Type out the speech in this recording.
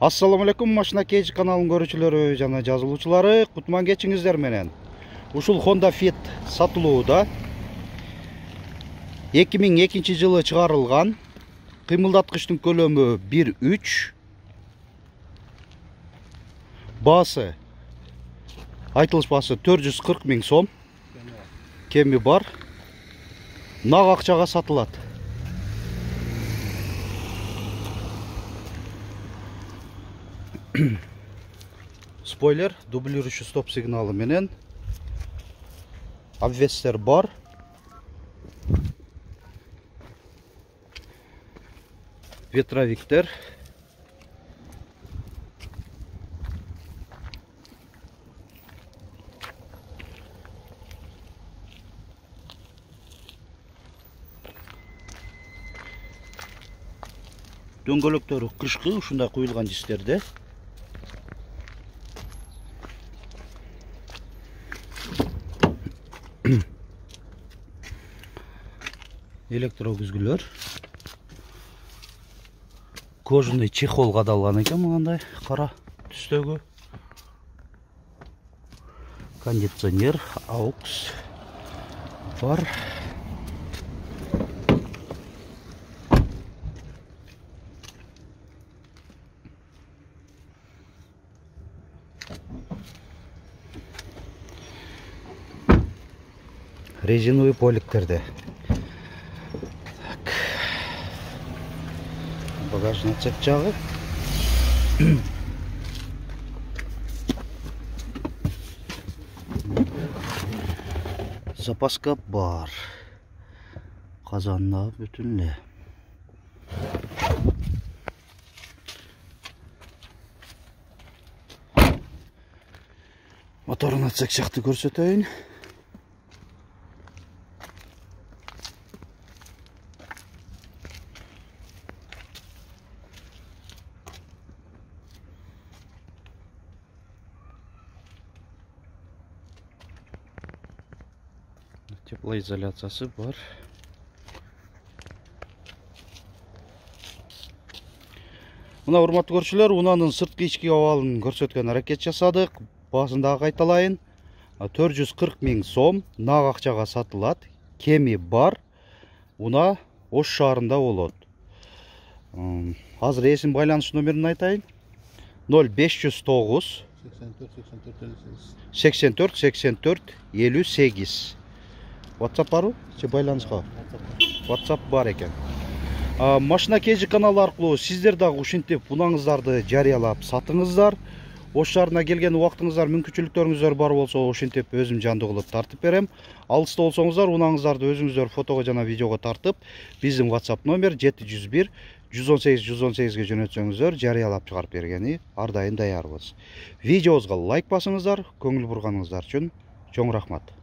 Assalamu alaikum, Машина Кейж каналын көрүүчүлөрү жана жазылуучулары, кутман кечиңиздер менен. Ушул Honda Fit сатылууда. 2002 жылы чыгарылган. Кыймылдаткычтын көлөмү 1.3. Баасы айтылыш баасы 440 000 сом. Кеми бар. Нак акчага сатылат. Спойлер, дублирующий стоп сигналы менен. Обвестер бар. Ветровиктер. Дөңгөлөктөрү кышкы ушундай куюлган дистерде. Электрогүзгүлөр. Кожаный чехол кадалган экен мындай кара түстөгү. Кондиционер, AUX бар. Резиновый поликтерде. Багажный отсек жагы. Запаска бар. Казанна бүтүн эле. Моторун отсек жакты көрсөтөйүн. Теплоизоляциясы бар. Мына урматтуу көрүүчүлөр, унаанын сырткы ички абалын көрсөткөн аракет жасадык. Баасын дагы кайталайын. 440 000 сом нак акчага сатылат. Кеми бар. Уна Ош шаарында болот. Азыр эсин байланыш номерин айтайын. 0509 84 84 58. WhatsApp барбы? Же байланышка? WhatsApp бар экен. Машина Кейж каналы аркылуу сиздер дагы ушинтип унаңыздарды жарыялап сатыңыздар. Ош шаарына келген убактыңыздар, мүмкүнчүлүктөрүңүздөр бар болсо, ошентип өзүм жандуу кылып тартып берем. Алыста болсоңуздар, унаңыздарды өзүңүздөр фотого жана видеого тартып, биздин WhatsApp номер 701 118 118ге жөнөтсөңүздөр, жарыялап чыгарып бергени ар дайым даярбыз. Видеобузга лайк басыңыздар, көңүл бурганыңыздар үчүн чоң рахмат.